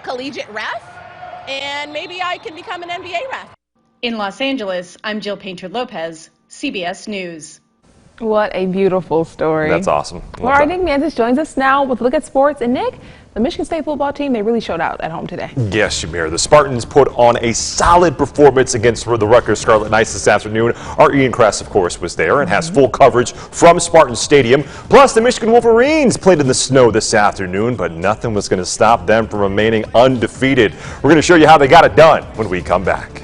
collegiate ref, and maybe I can become an NBA ref. In Los Angeles, I'm Jill Painter-Lopez, CBS News. What a beautiful story. That's awesome. Well, our Nick Mantis joins us now with a look at sports. And Nick, the Michigan State football team, they really showed out at home today. Yes, Shamir. The Spartans put on a solid performance against the Rutgers Scarlet Knights this afternoon. Our Ian Kress, of course, was there and has full coverage from Spartan Stadium. Plus, the Michigan Wolverines played in the snow this afternoon, but nothing was going to stop them from remaining undefeated. We're going to show you how they got it done when we come back.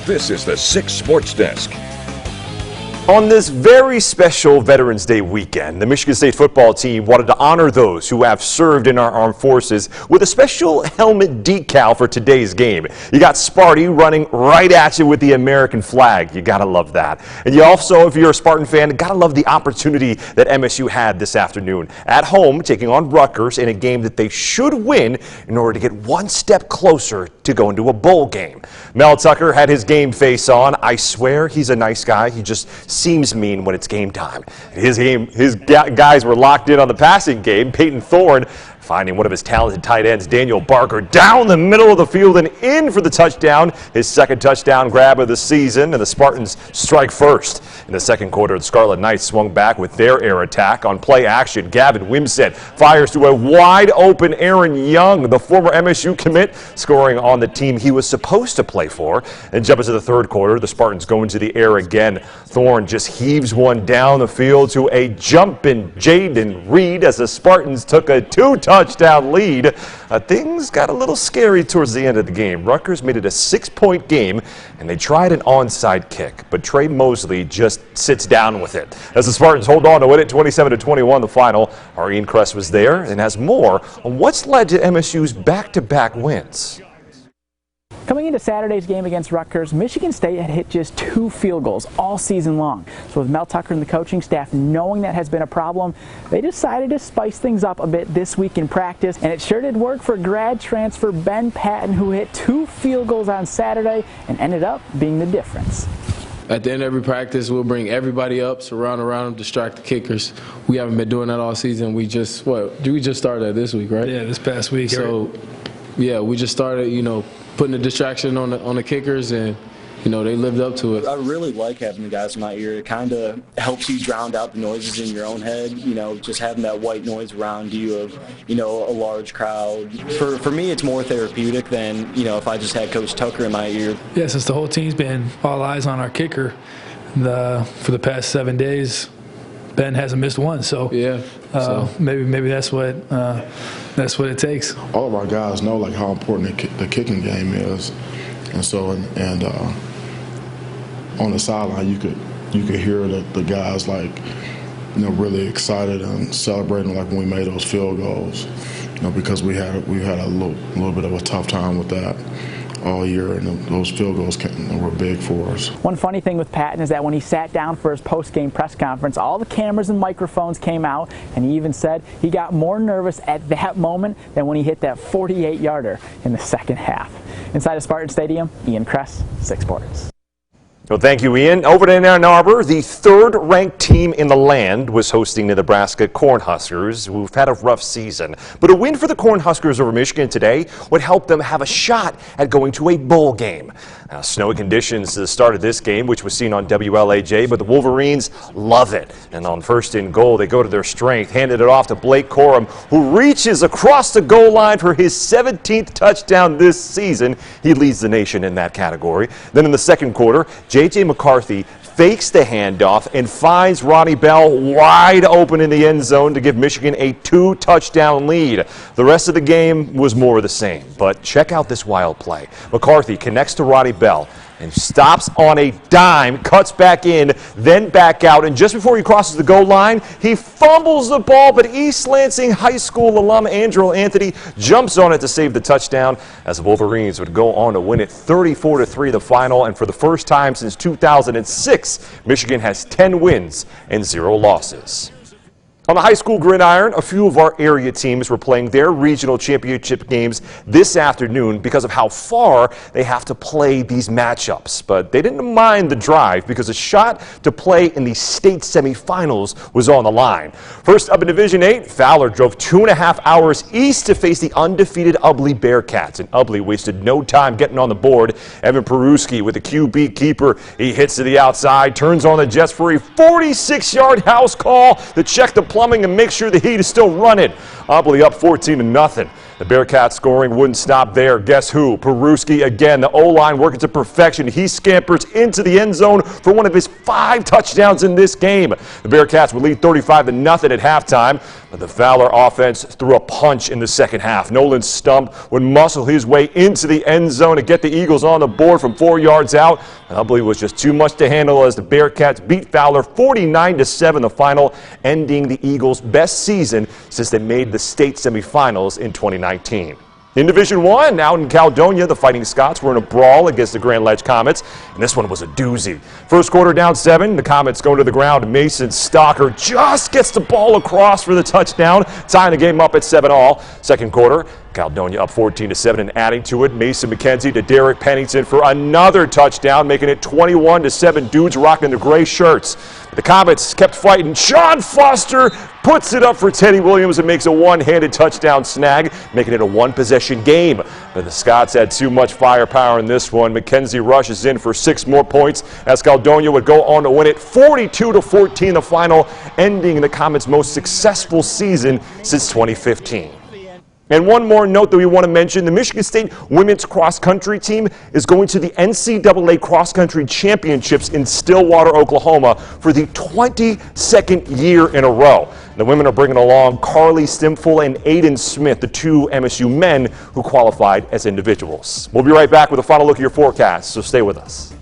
This is the 6 Sports Desk. On this very special Veterans Day weekend, the Michigan State football team wanted to honor those who have served in our armed forces with a special helmet decal for today's game. You got Sparty running right at you with the American flag. You gotta love that. And you also, if you're a Spartan fan, gotta love the opportunity that MSU had this afternoon. At home, taking on Rutgers in a game that they should win in order to get one step closer to going to a bowl game. Mel Tucker had his game face on. I swear he's a nice guy. He just seems mean when it's game time. His guys were locked in on the passing game. Peyton Thorne finding one of his talented tight ends, Daniel Barker, down the middle of the field and in for the touchdown. His second touchdown grab of the season, and the Spartans strike first. In the second quarter, the Scarlet Knights swung back with their air attack. On play action, Gavin Wimsatt fires to a wide open Aaron Young, the former MSU commit, scoring on the team he was supposed to play for. And jump into the third quarter, the Spartans go into the air again. Thorne just heaves one down the field to a jumping Jaden Reed as the Spartans took a two-touchdown lead. Things got a little scary towards the end of the game. Rutgers made it a 6-point game, and they tried an onside kick, but Trey Mosley just sits down with it. As the Spartans hold on to win it 27-21 the final, our Ian Kress was there and has more on what's led to MSU's back-to-back wins. Coming into Saturday's game against Rutgers, Michigan State had hit just 2 field goals all season long. So with Mel Tucker and the coaching staff knowing that has been a problem, they decided to spice things up a bit this week in practice, and it sure did work for grad transfer Ben Patton, who hit 2 field goals on Saturday and ended up being the difference. At the end of every practice, we'll bring everybody up, surround around them, distract the kickers. We haven't been doing that all season. We just started that this week, right? Yeah, this past week. So, yeah, we just started, putting the distraction on the kickers, and they lived up to it. I really like having the guys in my ear. It kind of helps you drown out the noises in your own head. Just having that white noise around you of a large crowd. For me, it's more therapeutic than if I just had Coach Tucker in my ear. Yeah, since the whole team's been all eyes on our kicker for the past 7 days, Ben hasn't missed one. So yeah, maybe that's what it takes. All of our guys know how important the kicking game is, and so on the sideline you could hear the guys really excited and celebrating when we made those field goals, because we had a little bit of a tough time with that all year, and those field goals were big for us. One funny thing with Patton is that when he sat down for his post-game press conference, all the cameras and microphones came out, and he even said he got more nervous at that moment than when he hit that 48-yarder in the second half. Inside of Spartan Stadium, Ian Kress, 6 Sports. Well, thank you, Ian. Over to Ann Arbor, the 3rd-ranked team in the land was hosting the Nebraska Cornhuskers, who've had a rough season. But a win for the Cornhuskers over Michigan today would help them have a shot at going to a bowl game. Now, snowy conditions to the start of this game, which was seen on WLAJ, but the Wolverines love it. And on 1st and goal, they go to their strength, handed it off to Blake Corum, who reaches across the goal line for his 17th touchdown this season. He leads the nation in that category. Then in the second quarter, J.J. McCarthy fakes the handoff and finds Ronnie Bell wide open in the end zone to give Michigan a 2-touchdown lead. The rest of the game was more of the same, but check out this wild play. McCarthy connects to Ronnie Bell and stops on a dime, cuts back in, then back out, and just before he crosses the goal line, he fumbles the ball, but East Lansing High School alum Andrew Anthony jumps on it to save the touchdown, as the Wolverines would go on to win it 34-3 the final, and for the first time since 2006, Michigan has 10 wins and 0 losses. On the high school gridiron, a few of our area teams were playing their regional championship games this afternoon because of how far they have to play these matchups. But they didn't mind the drive because a shot to play in the state semifinals was on the line. First up in Division 8, Fowler drove 2.5 hours east to face the undefeated Ubly Bearcats, and Ubly wasted no time getting on the board. Evan Peruski with the QB keeper. He hits to the outside, turns on the Jets for a 46-yard house call to check the plumbing and make sure the heat is still running. Ubly up 14-0. The Bearcats scoring wouldn't stop there. Guess who? Peruski again. The O-line working to perfection. He scampers into the end zone for one of his 5 touchdowns in this game. The Bearcats would lead 35-0 at halftime, but the Fowler offense threw a punch in the second half. Nolan Stump would muscle his way into the end zone to get the Eagles on the board from 4 yards out. Ubly was just too much to handle as the Bearcats beat Fowler 49-7 the final, ending the Eagles' best season since they made the state semifinals in 2019. In Division 1, out in Caledonia, the Fighting Scots were in a brawl against the Grand Ledge Comets, and this one was a doozy. First quarter down 7, the Comets go to the ground. Mason Stalker just gets the ball across for the touchdown, tying the game up at 7-all. Second quarter, Caledonia up 14-7 and adding to it. Mason McKenzie to Derek Pennington for another touchdown, making it 21-7. Dudes rocking the gray shirts. The Comets kept fighting. Sean Foster puts it up for Teddy Williams and makes a one-handed touchdown snag, making it a one-possession game. But the Scots had too much firepower in this one. McKenzie rushes in for 6 more points as Caledonia would go on to win it 42-14 the final, ending the Comets' most successful season since 2015. And one more note that we want to mention, the Michigan State women's cross-country team is going to the NCAA cross-country championships in Stillwater, Oklahoma for the 22nd year in a row. The women are bringing along Carly Stimful and Aiden Smith, the 2 MSU men who qualified as individuals. We'll be right back with a final look at your forecast, so stay with us.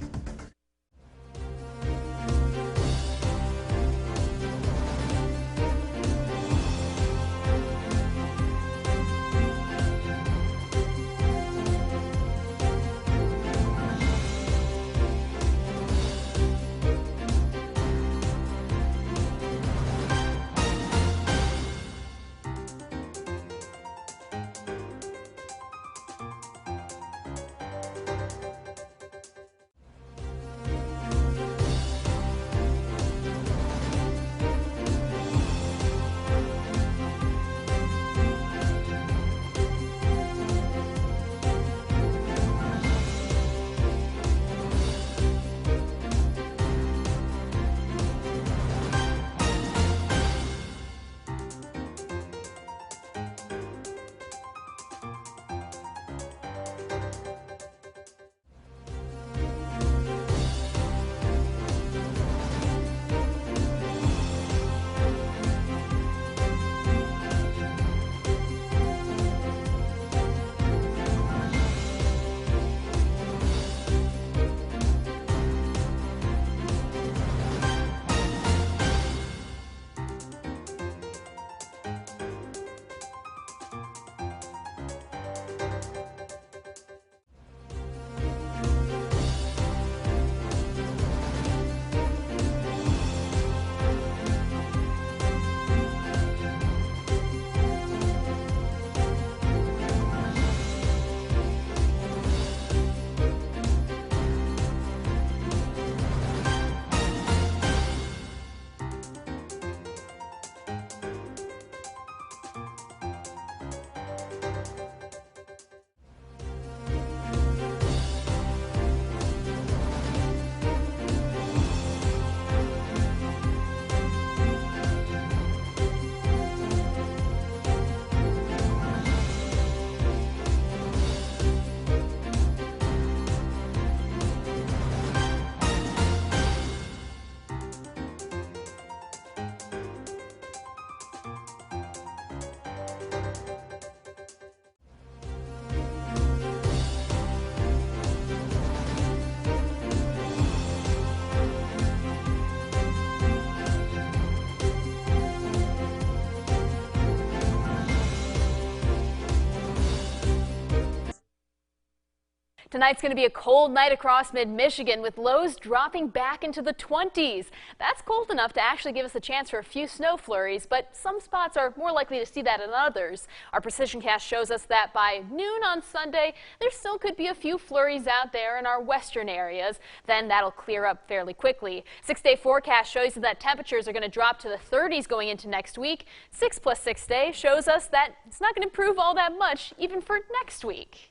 Tonight's going to be a cold night across mid-Michigan with lows dropping back into the 20s. That's cold enough to actually give us a chance for a few snow flurries, but some spots are more likely to see that than others. Our precision cast shows us that by noon on Sunday, there still could be a few flurries out there in our western areas. Then that'll clear up fairly quickly. 6-day forecast shows you that temperatures are going to drop to the 30s going into next week. 6 plus 6 day shows us that it's not going to improve all that much even for next week.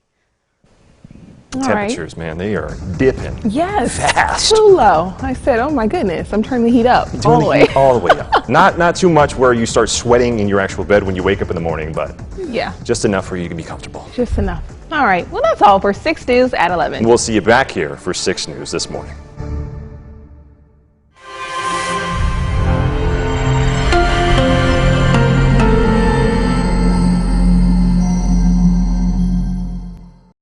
Temperatures, man, they are dipping. Yes, fast. too low. I said, oh my goodness, I'm turning the heat up all the way. All the way up. Not too much where you start sweating in your actual bed when you wake up in the morning, but yeah, just enough where you can be comfortable. Just enough. All right, well, that's all for 6 News at 11. And we'll see you back here for 6 News this morning.